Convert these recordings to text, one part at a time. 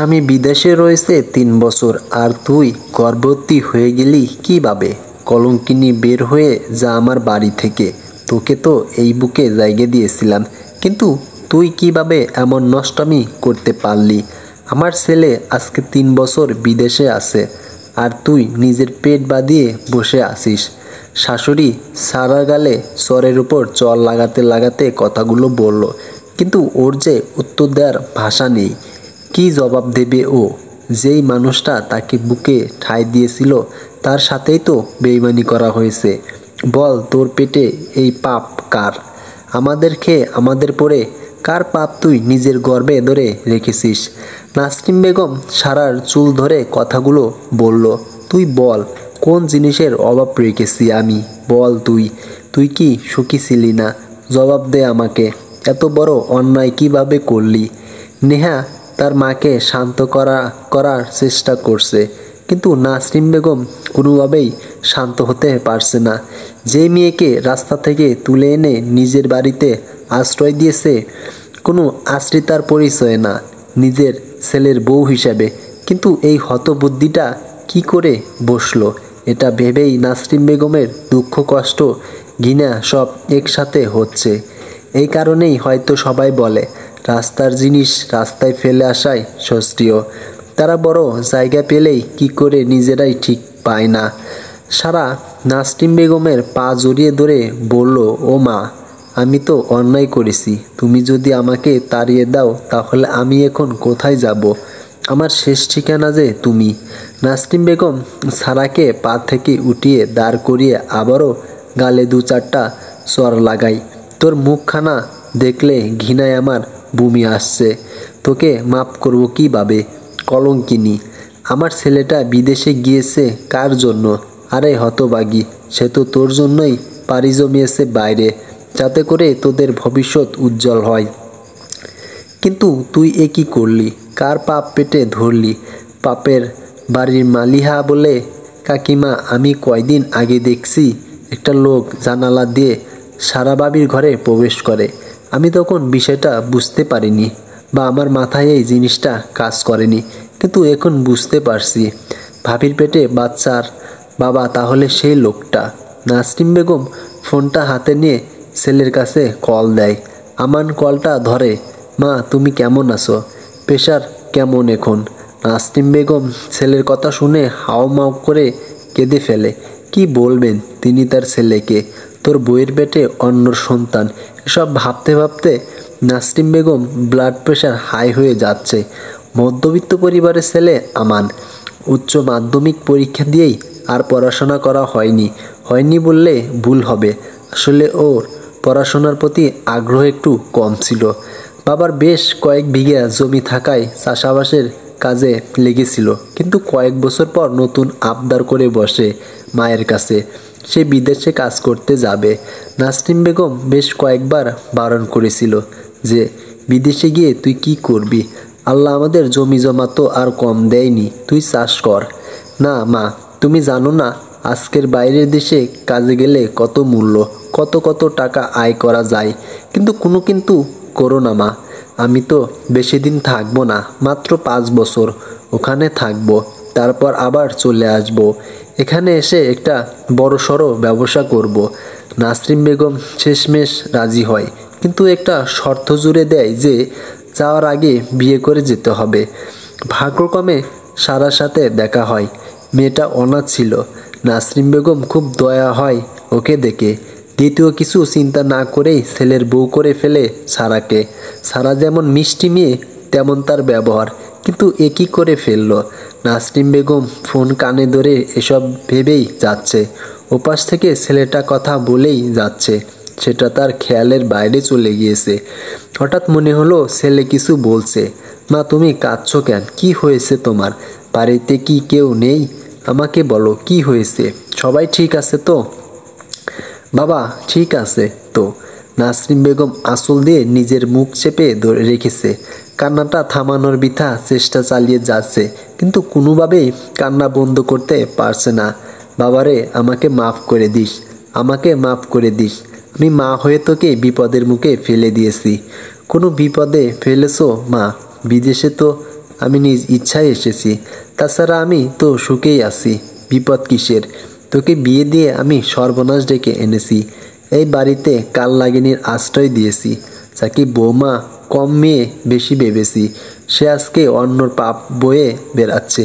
স্বামী বিদেশে রয়েছে 3 বছর, আর তুই গর্ভবতী হয়ে গেলি কীভাবে? কলঙ্কিনী, বের হয়ে যা আমার বাড়ি থেকে। তোকে তো এই বুকে জায়গা দিয়েছিলাম, কিন্তু তুই কিভাবে এমন নষ্টামি করতে পারলি? আমার ছেলে আজকে 3 বছর বিদেশে আছে, আর তুই নিজের পেট বাঁধিয়ে বসে আছিস। শাশুড়ি সারা গালে স্বরের উপর চর লাগাতে লাগাতে কথাগুলো বলল, কিন্তু ওর যে উত্তর দেওয়ার ভাষা নেই। কি জবাব দেবে ও? যেই মানুষটা তাকে বুকে ঠাঁই দিয়েছিল তার সাথেই তো বেইমানি করা হয়েছে। বল, তোর পেটে এই পাপ কার? আমাদের খেয়ে আমাদের পরে কার পাপ তুই নিজের গর্ভে ধরে রেখেছিস? নাসরিন বেগম সারার চুল ধরে কথাগুলো বলল, তুই বল, কোন জিনিসের অভাব রেখেছি আমি? বল, তুই কি সুখী ছিলি না? জবাব দে আমাকে। এত বড় অন্যায় কিভাবে করলি? নেহা তার মাকে শান্ত করার চেষ্টা করছে, কিন্তু নাসরিন বেগম কোনোভাবেই শান্ত হতে পারছে না। যে মেয়েকে রাস্তা থেকে তুলে এনে নিজের বাড়িতে আশ্রয় দিয়েছে, কোনো আশ্রিতার পরিচয় না, নিজের ছেলের বউ হিসাবে, কিন্তু এই হতবুদ্ধিটা কি করে বসলো? এটা ভেবেই নাসরিন বেগমের দুঃখ, কষ্ট, ঘৃণা সব একসাথে হচ্ছে। এই কারণেই হয়তো সবাই বলে, রাস্তার জিনিস রাস্তায় ফেলে আসাই শাস্ত্রীয়। তারা বড় জায়গা পেলেই কি করে নিজেরাই ঠিক পায় না। সারা নাসরিন বেগমের পা জড়িয়ে ধরে বলল, ও মা, আমি তো অন্যায় করেছি। তুমি যদি আমাকে তাড়িয়ে দাও তাহলে আমি এখন কোথায় যাব? আমার শেষ ঠিকানা যে তুমি। নাসরিন বেগম সারাকে পা থেকে উঠিয়ে দাঁড় করিয়ে আবারও গালে 2-4টা চর লাগাই। তোর মুখখানা দেখলে ঘৃণায় আমার বমি আসছে। তোকে মাফ করবো কীভাবে? কলঙ্কিনী, আমার ছেলেটা বিদেশে গিয়েছে কার জন্য? আরে হতভাগী, সে তো তোর জন্যই পাড়ি জমিয়েছে বাইরে, যাতে করে তোদের ভবিষ্যৎ উজ্জ্বল হয়। কিন্তু তুই এ কী করলি? কার পাপ পেটে ধরলি? পাপের বাড়ির মালিহা বলে? কাকিমা, আমি কয়দিন আগে দেখছি একটা লোক জানালা দিয়ে সারা বাবির ঘরে প্রবেশ করে। আমি তখন বিষয়টা বুঝতে পারিনি, বা আমার মাথায় এই জিনিসটা কাজ করেনি, কিন্তু এখন বুঝতে পারছি। ভাবির পেটে বাচ্চার বাবা তাহলে সেই লোকটা। নাসরিন বেগম ফোনটা হাতে নিয়ে ছেলের কাছে কল দেয়। আমান কলটা ধরে। মা, তুমি কেমন আছো? প্রেশার কেমন এখন? নাসরিন বেগম ছেলের কথা শুনে হাউমাউ করে কেঁদে ফেলে। কি বলবেন তিনি তার ছেলেকে? তোর বইয়ের পেটে অন্যর সন্তান। এসব ভাবতে ভাবতে Nasrin Begum blood pressure high হয়ে যাচ্ছে। মধ্যবিত্ত পরিবারের ছেলে আমান। উচ্চ মাধ্যমিক পরীক্ষা দিয়েই আর পড়াশোনা করা হয়নি বললে ভুল হবে। আসলে ওর পড়াশোনার প্রতি আগ্রহ একটু কম ছিল। বাবার বেশ কয়েক বিঘা জমি থাকায় চাষাবাসের কাজে লেগেছিল, কিন্তু কয়েক বছর পর নতুন আবদার করে বসে মায়ের কাছে সে বিদেশে কাজ করতে যাবে। নাসরিন বেগম বেশ কয়েকবার বারণ করেছিল যে, বিদেশে গিয়ে তুই কি করবি? আল্লাহ আমাদের জমি জমা তো আর কম দেয়নি, তুই চাষ কর। না মা, তুমি জানো না আজকের বাইরের দেশে কাজে গেলে কত মূল্য, কত টাকা আয় করা যায়। কিন্তু করো না মা। আমি তো বেশি দিন থাকবো না, মাত্র 5 বছর ওখানে থাকবো, তারপর আবার চলে আসবো। এখানে এসে একটা বড়সড় ব্যবসা করব। নাসরিন বেগম শেষমেশ রাজি হয়, কিন্তু একটা শর্ত জুড়ে দেয় যে যাওয়ার আগে বিয়ে করে যেতে হবে। ভাগ্যক্রমে সারার সাথে দেখা হয়। মেয়েটা অনাথ ছিল। নাসরিন বেগম খুব দয়া হয় ওকে দেখে। দ্বিতীয় কিছু চিন্তা না করেই ছেলের বউ করে ফেলে সারাকে। সারা যেমন মিষ্টি মেয়ে তেমন তার ব্যবহার, কিন্তু এ কী করে ফেললো? নাসরিন বেগম ফোন কানে ধরে এসব ভেবেই যাচ্ছে। ওপাশ থেকে ছেলেটা কথা বলেই যাচ্ছে, সেটা তার খেয়ালের বাইরে চলে গিয়েছে। হঠাৎ মনে হলো ছেলে কিছু বলছে। মা, তুমি কাঁদছো কেন? কি হয়েছে তোমার? বাড়িতে কি কেউ নেই? আমাকে বলো, কি হয়েছে? সবাই ঠিক আছে তো? বাবা ঠিক আছে তো। নাসরিন বেগম আঁচল দিয়ে নিজের মুখ চেপে ধরে রেখেছে। কান্নাটা থামানোর বৃথা চেষ্টা চালিয়ে যাচ্ছে, কিন্তু কোনোভাবেই কান্না বন্ধ করতে পারছে না। বাবারে, আমাকে মাফ করে দিস, আমাকে মাফ করে দিস। আমি মা হয়ে তোকে বিপদের মুখে ফেলে দিয়েছি। কোনো বিপদে ফেলেছো মা? বিদেশে তো আমি নিজ ইচ্ছায় এসেছি। তাছাড়া আমি তো সুখেই আছি, বিপদ কিসের? তোকে বিয়ে দিয়ে আমি সর্বনাশ ডেকে এনেছি। এই বাড়িতে কাল লাগিনীর আশ্রয় দিয়েছি। যাকে বৌমা কম মেয়ে বেশি ভেবেছি, সে আজকে অন্যর পাপ বয়ে বেড়াচ্ছে।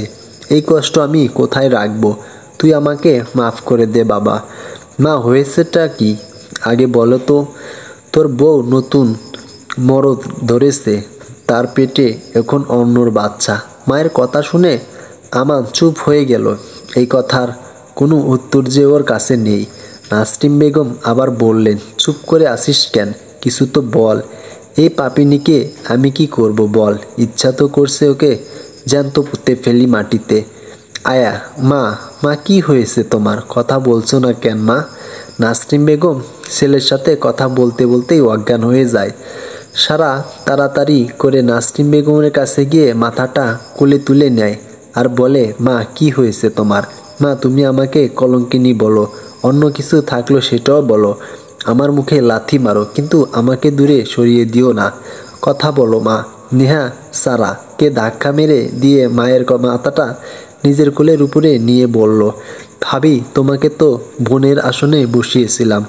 এই কষ্ট আমি কোথায় রাখবো? তুই আমাকে মাফ করে দে বাবা। মা, হয়েছেটা কি আগে বলো তো? তোর বউ নতুন মরদ ধরেছে, তার পেটে এখন অন্যর বাচ্চা। মায়ের কথা শুনে আমান চুপ হয়ে গেল। এই কথার কোনো উত্তর যে ওর কাছে নেই। নাসরিন বেগম আবার বললেন, চুপ করে আসিস কেন? কিছু তো বল। এই পাপিনিকে আমি কি করব বল? ইচ্ছা তো করছে ওকে জ্যান্ত পুঁতে ফেলি মাটিতে। আয়া, মা, মা কি হয়েছে তোমার? কথা বলছো না কেন মা? নাসরিন বেগম ছেলের সাথে কথা বলতে বলতেই অজ্ঞান হয়ে যায়। সারা তাড়াতাড়ি করে নাসরিন বেগমের কাছে গিয়ে মাথাটা কোলে তুলে নেয় আর বলে, মা, কি হয়েছে তোমার? মা, তুমি আমাকে কলঙ্কিনী বলো, অন্য কিছু থাকলো সেটাও বলো। আমার মুখে লাথি মারো, কিন্তু আমাকে দূরে সরিয়ে দিও না। কথা বলো মা। নেহা সারাকে ধাক্কা মেরে দিয়ে মায়ের মাথাটা নিজের কোলের উপরে নিয়ে বলল, ভাবি, তোমাকে তো বোনের আসনে বসিয়েছিলাম,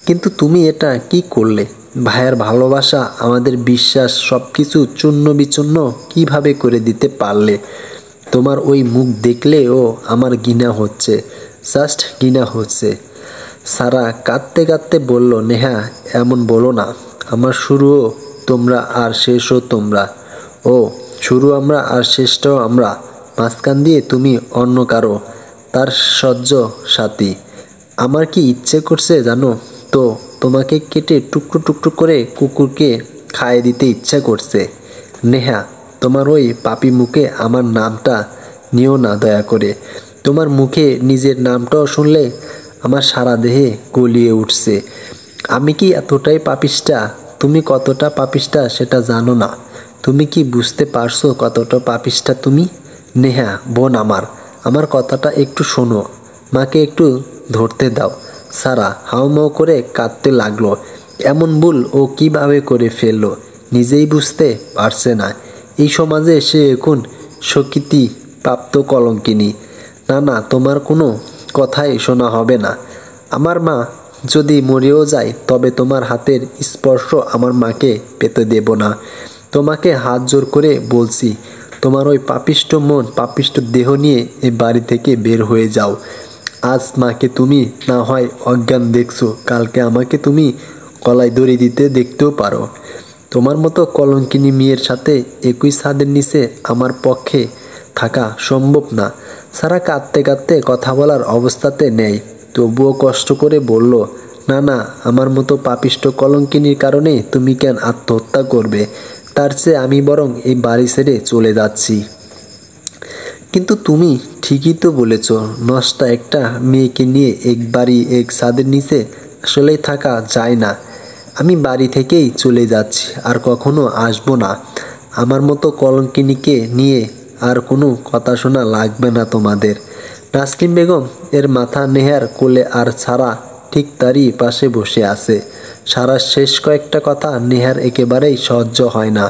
কিন্তু তুমি এটা কি করলে? ভাইয়ের ভালোবাসা, আমাদের বিশ্বাস, সব কিছু চূর্ণ বিচূর্ণ কিভাবে করে দিতে পারলে? তোমার ওই মুখ দেখলেও আমার ঘৃণা হচ্ছে, জাস্ট ঘৃণা হচ্ছে। সারা কাঁদতে কাঁদতে বলল, নেহা, এমন বলো না। আমার শুরুও তোমরা আর শেষও তোমরা। ও, শুরু আমরা আর শেষটাও আমরা। মাঝখান দিয়ে তুমি অন্য কারো, তার সহ্য সাথী। আমার কি ইচ্ছে করছে জানো তো? তোমাকে কেটে টুকরো টুকরো করে কুকুরকে খাইয়ে দিতে ইচ্ছা করছে। নেহা, তোমার ওই পাপি মুখে আমার নামটা নিও না দয়া করে। তোমার মুখে নিজের নামটাও শুনলে আমার সারা দেহে গলিয়ে উঠছে। আমি কি এতটাই পাপিষ্টা? তুমি কতটা পাপিষ্টা সেটা জানো না। তুমি কি বুঝতে পারছো কতটা পাপিষ্টা তুমি? নেহা, বোন আমার কথাটা একটু শোনো। মাকে একটু ধরতে দাও। সারা হাউমাউ করে কাঁদতে লাগলো। এমন ভুল ও কিভাবে করে ফেললো নিজেই বুঝতে পারছে না। এই সমাজে সে এখন স্বীকৃতি প্রাপ্ত কলঙ্কিনী। না না, তোমার কোনো কথাই শোনা হবে না। আমার মা যদি মরেও যায়, তবে তোমার হাতের স্পর্শ আমার মাকে পেতে দেব না। তোমাকে হাত জোর করে বলছি, তোমার ওই পাপিষ্ট মন, পাপিষ্ট দেহ নিয়ে এই বাড়ি থেকে বের হয়ে যাও। আজ মাকে তুমি না হয় অজ্ঞান দেখছো, কালকে আমাকে তুমি গলায় দড়ি দিতে দেখতেও পারো। তোমার মতো কলঙ্কিনী মেয়ের সাথে একই ছাদের নিচে আমার পক্ষে থাকা সম্ভব না। সারা কাঁদতে কাঁদতে কথা বলার অবস্থাতে নেই, তবুও কষ্ট করে বলল, না না, আমার মতো পাপিষ্ট কলঙ্কিনীর কারণে তুমি কেন আত্মহত্যা করবে? তার চেয়ে আমি বরং এই বাড়ি ছেড়ে চলে যাচ্ছি। কিন্তু তুমি ঠিকই তো বলেছ, নষ্টা একটা মেয়েকে নিয়ে এক বাড়ি এক ছাদের নিচে আসলেই থাকা যায় না। আমি বাড়ি থেকেই চলে যাচ্ছি, আর কখনো আসবো না। আমার মতো কলঙ্কিনীকে নিয়ে আর কোনো কথা শোনা লাগবে না তোমাদের। নাসরিন বেগম এর মাথা নেহার কোলে, আর সারা ঠিক তারই পাশে বসে আছে। সারার শেষ কয়েকটা কথা নেহার একেবারেই সহ্য হয় না।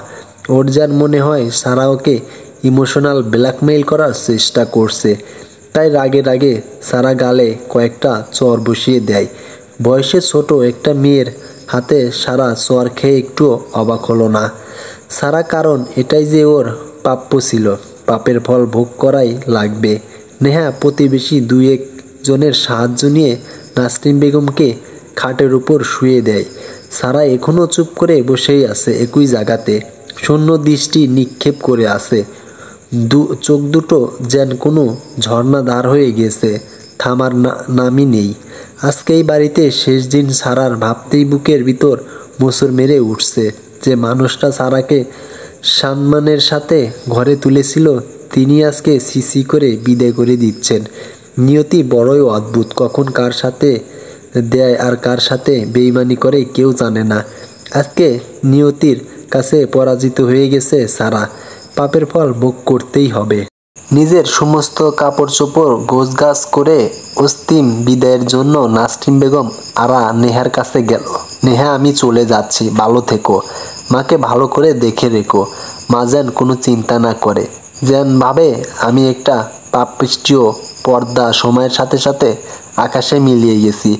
ওর যার মনে হয় সারা ওকে ইমোশনাল ব্ল্যাকমেইল করার চেষ্টা করছে। তাই রাগে রাগে সারা গালে কয়েকটা চর বসিয়ে দেয়। বয়সে ছোট একটা মেয়ের হাতে সারা চর খেয়ে একটুও অবাক হলো না সারা, কারণ এটাই যে ওর প্রাপ্য ছিল। পাপের ফল ভোগ করাই লাগবে। নেহা প্রতিবেশী দুই এক জনের সাহায্য নিয়ে নাসরিন বেগমকে খাটের উপর শুয়ে দেয়। সারা এখনও চুপ করে বসেই আছে একই জায়গাতে, শূন্য দৃষ্টি নিক্ষেপ করে আছে। চোখ দুটো যেন কোনো ঝর্ণা ধার হয়ে গেছে, থামার নামই নেই। আজকে এই বাড়িতে শেষ দিন সারার ভাবতেই বুকের ভিতর মোচড় মেরে উঠছে। যে মানুষটা সারাকে সম্মানের সাথে ঘরে তুলেছিল, তিনি আজকে সিসি করে বিদায় করে দিচ্ছেন। নিয়তি বড়ই অদ্ভুত, কখন কার সাথে দেয় আর কার সাথে বেইমানি করে কেউ জানে না। আজকে নিয়তির কাছে পরাজিত হয়ে গেছে সারা। পাপের ফল ভোগ করতেই হবে। নিজের সমস্ত কাপড় চোপড় গোছগাছ করে অস্তিম বিদায়ের জন্য নাসরিন বেগম আরা নেহার কাছে গেল। নেহা, আমি চলে যাচ্ছি, ভালো থেকো। মাকে ভালো করে দেখে রেখো। মা যেন কোনো চিন্তা না করে, যেন ভাবে আমি একটা পাপৃষ্ঠীয় পর্দা সময়ের সাথে সাথে আকাশে মিলিয়ে গেছি।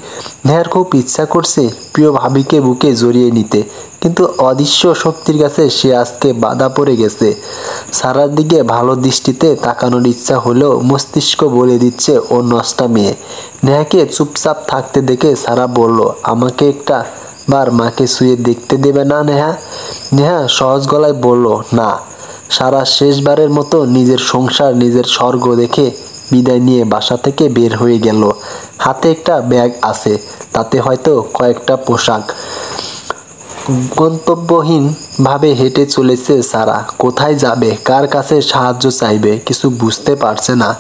নেহার খুব ইচ্ছা করছে প্রিয় ভাবিকে বুকে জড়িয়ে নিতে, কিন্তু অদৃশ্য শক্তির কাছে সে আজকে বাধা পড়ে গেছে। সারার দিকে ভালো দৃষ্টিতে তাকানোর ইচ্ছা হলেও মস্তিষ্ক বলে দিচ্ছে ও নষ্টা মেয়ে। নেহাকে চুপচাপ থাকতে দেখে সারা বলল, আমাকে একটা বার মাকে শুয়ে দেখতে দেবে না নেহা? নেহা সহজ গলায় বলল, না। সারা শেষবারের মতো নিজের সংসার, নিজের স্বর্গ দেখে বিদায় নিয়ে বাসা থেকে বের হয়ে গেল। হাতে একটা ব্যাগ আছে, তাতে হয়তো কয়েকটা পোশাক। গন্তব্যহীন ভাবে হেঁটে চলেছে সারা। কোথায় যাবে, কার কাছে সাহায্য চাইবে, কিছু বুঝতে পারছে না।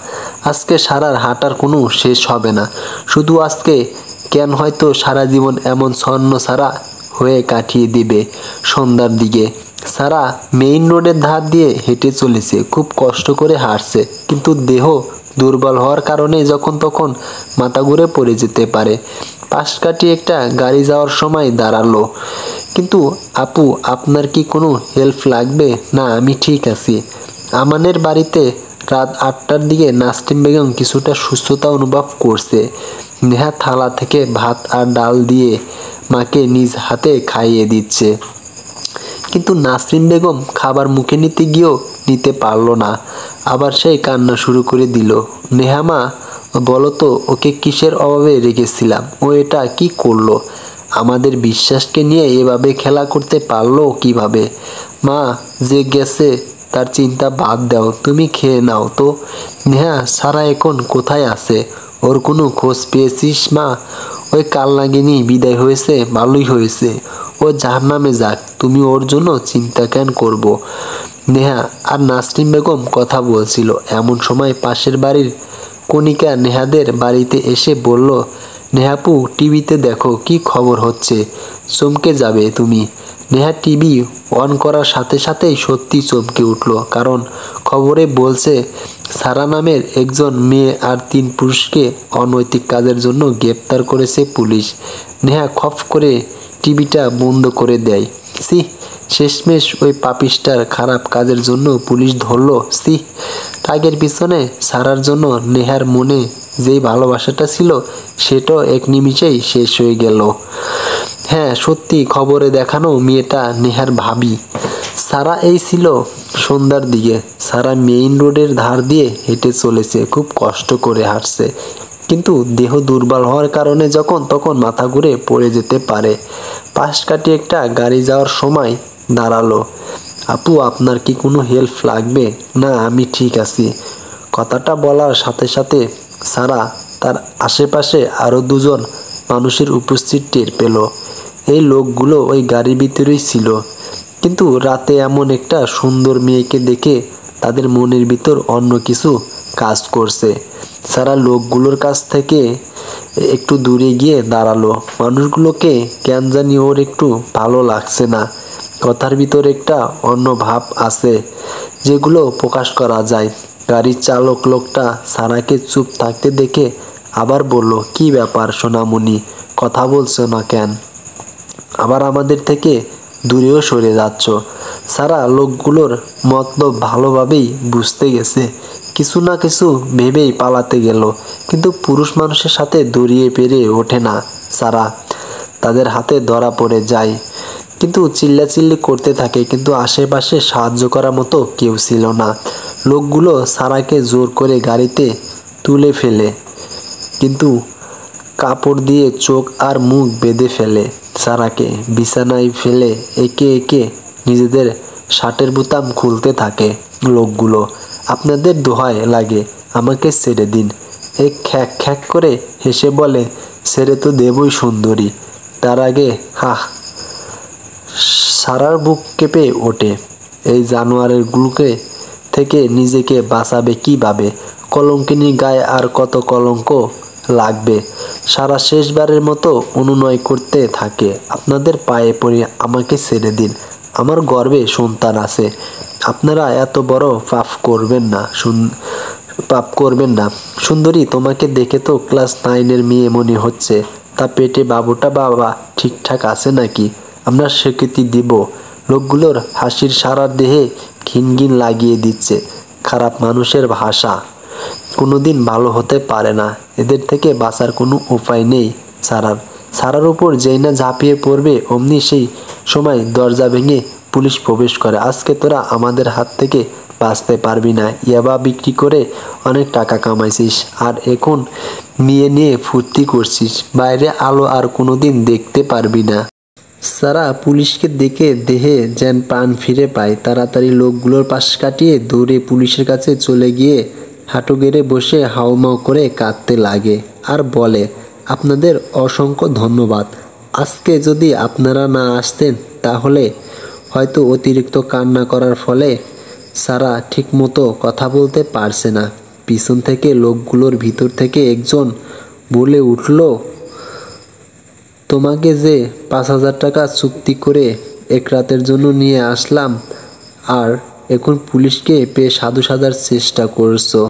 আজকে সারার হাঁটার কোনো শেষ হবে না। শুধু আজকে কেন, হয়তো সারা জীবন এমন ছন্ন সারা হয়ে কাটিয়ে দিবে। সন্ধ্যার দিকে সারা মেইন রোডের ধার দিয়ে হেঁটে চলেছে। খুব কষ্ট করে হাঁটছে, কিন্তু দেহ দুর্বল হওয়ার কারণে যখন তখন মাথা ঘুরে পড়ে যেতে পারে। পাশ কাটিয়ে একটা গাড়ি যাওয়ার সময় দাঁড়ালো। কিন্তু আপু, আপনার কি কোনো হেল্প লাগবে? না, আমি ঠিক আছি। আমানের বাড়িতে রাত 8টার দিকে নাসরিন বেগম কিছুটা সুস্থতা অনুভব করছে। নেহা থালা থেকে ভাত আর ডাল দিয়ে মাকে নিজ হাতে খাইয়ে দিচ্ছে, কিন্তু নাসরিন বেগম খাবার মুখে নিতে গিয়েও নিতে পারল না। আবার সেই কান্না শুরু করে দিল। নেহামা, বলো তো, ওকে কিসের অভাবে রেখেছিলাম? ও এটা কি করলো? আমাদের বিশ্বাসকে নিয়ে এভাবে খেলা করতে পারলো কিভাবে? মা যে গেছে তার চিন্তা বাদ দাও, তুমি খেয়ে নাও তো। নেহা, সারা এখন কোথায় আছে? ওর কোনো খোঁজ পেয়েছিস মা? ওই কালনাগিনী বিদায় হয়েছে, ভালোই হয়েছে। ও জাহান্নামে যাক, তুমি ওর জন্য চিন্তা কেন করবো? নেহা আর নাসরিন বেগম কথা বলছিল, এমন সময় পাশের বাড়ির কণিকা নেহাদের বাড়িতে এসে বলল, নেহাপু, টিভিতে দেখো কি খবর হচ্ছে, চমকে যাবে তুমি। নেহা টিভি অন করার সাথে সাথেই সত্যি চমকে উঠল, কারণ খবরে বলছে সারা নামের একজন মেয়ে আর 3 পুরুষকে অনৈতিক কাজের জন্য গ্রেপ্তার করেছে পুলিশ। নেহা খপ করে টিভিটা বন্ধ করে দেয়। সি, শেষমেশ ওই পাপিষ্টার খারাপ কাজের জন্য পুলিশ ধরলো। সি, টাগের পিছনে সারার জন্য নেহার মনে যেই ভালোবাসাটা ছিল সেটাও এক নিমিষেই শেষ হয়ে গেল। হ্যাঁ, সত্যি খবরে দেখানো মেয়েটা নেহার ভাবি। সারা এই ছিল সন্ধ্যার দিকে। সারা মেইন রোডের ধার দিয়ে হেঁটে চলেছে, খুব কষ্ট করে হাঁটছে, কিন্তু দেহ দুর্বল হওয়ার কারণে যখন তখন মাথা ঘুরে পড়ে যেতে পারে। পাশ কাটিয়ে একটা গাড়ি যাওয়ার সময় দাঁড়ালো। আপু, আপনার কি কোনো হেল্প লাগবে? না, আমি ঠিক আছি। কথাটা বলার সাথে সাথে সারা তার আশেপাশে আরও 2জন মানুষের উপস্থিত টের পেল। এই লোকগুলো ওই গাড়ির ভিতরেই ছিল, কিন্তু রাতে এমন একটা সুন্দর মেয়েকে দেখে তাদের মনের ভিতর অন্য কিছু কাজ করছে। সারা লোকগুলোর কাছ থেকে একটু দূরে গিয়ে দাঁড়ালো। মানুষগুলোকে কেন জানি ওর একটু ভালো লাগছে না। কথার ভিতর একটা অন্য ভাব আছে, যেগুলো প্রকাশ করা যায়। গাড়ির চালক লোকটা সারাকে চুপ থাকতে দেখে আবার বলল, কি ব্যাপার সোনামণি, কথা বলছো না কেন? আবার আমাদের থেকে দূরেও সরে যাচ্ছ? সারা লোকগুলোর মতলব ভালোভাবেই বুঝতে গেছে, কিছু না কিছু ভেবেই পালাতে গেল, কিন্তু পুরুষ মানুষের সাথে দড়িয়ে পেরে ওঠে না সারা। তাদের হাতে ধরা পড়ে যায়, কিন্তু চিল্লাচিল্লি করতে থাকে, কিন্তু আশেপাশে সাহায্য করার মতো কেউ ছিল না। লোকগুলো সারাকে জোর করে গাড়িতে তুলে ফেলে, কিন্তু কাপড় দিয়ে চোখ আর মুখ বেঁধে ফেলে। সারাকে বিছানায় ফেলে একে একে নিজেদের শার্টের বোতাম খুলতে থাকে লোকগুলো। আপনাদের দোহাই লাগে, আমাকে ছেড়ে দিন। এক খ্যাক খ্যাক করে হেসে বলে, ছেড়ে তো দেবই সুন্দরী, তার আগে হাহ। সারার বুক কেঁপে ওঠে। এই জানোয়ারগুলোকে থেকে নিজেকে বাঁচাবে কিভাবে? কলঙ্কিনীর গায়ে আর কত কলঙ্ক লাগবে? সারা শেষবারের মতো অনুনয় করতে থাকে, আপনাদের পায়ে পড়ে আমাকে ছেড়ে দিন, আমার গর্ভে সন্তান আছে। আপনারা এত বড় পাপ করবেন না। সুন্দরী, তোমাকে দেখে তো ক্লাস 9-এর মেয়ে মনে হচ্ছে। তা পেটে বাবুটা বাবা ঠিকঠাক আছে নাকি? আমরা স্বীকৃতি দিব। লোকগুলোর হাসির সারা দেহে ঘিনঘিন লাগিয়ে দিচ্ছে। খারাপ মানুষের ভাষা কোনোদিন ভালো হতে পারে না। এদের থেকে বাঁচার কোনো উপায় নেই সারার উপর যেই না ঝাঁপিয়ে পড়বে অমনি সেই সময় দরজা ভেঙে পুলিশ প্রবেশ করে। আজকে তোরা আমাদের হাত থেকে বাঁচতে পারবি না। ইয়াবা বিক্রি করে অনেক টাকা কামাইছিস, আর এখন মেয়ে নিয়ে ফুর্তি করছিস। বাইরে আলো আর কোনোদিন দেখতে পারবি না। সারা পুলিশকে দেখে দেহে যেন প্রাণ ফিরে পায়। তাড়াতাড়ি লোকগুলোর পাশ কাটিয়ে দৌড়ে পুলিশের কাছে চলে গিয়ে হাঁটু গেড়ে বসে হাউমাউ করে কাঁদতে লাগে আর বলে, আপনাদের অসংখ্য ধন্যবাদ। আজকে যদি আপনারা না আসতেন তাহলে হয়তো অতিরিক্ত কান্না করার ফলে সারা ঠিকমতো কথা বলতে পারছে না। পিছন থেকে লোকগুলোর ভিতর থেকে একজন বলে উঠল, তোমাকে যে 5,000 টাকা চুক্তি করে এক রাতের জন্য নিয়ে আসলাম, আর এখন পুলিশকে পেয়ে সাধু সাজার চেষ্টা করছো।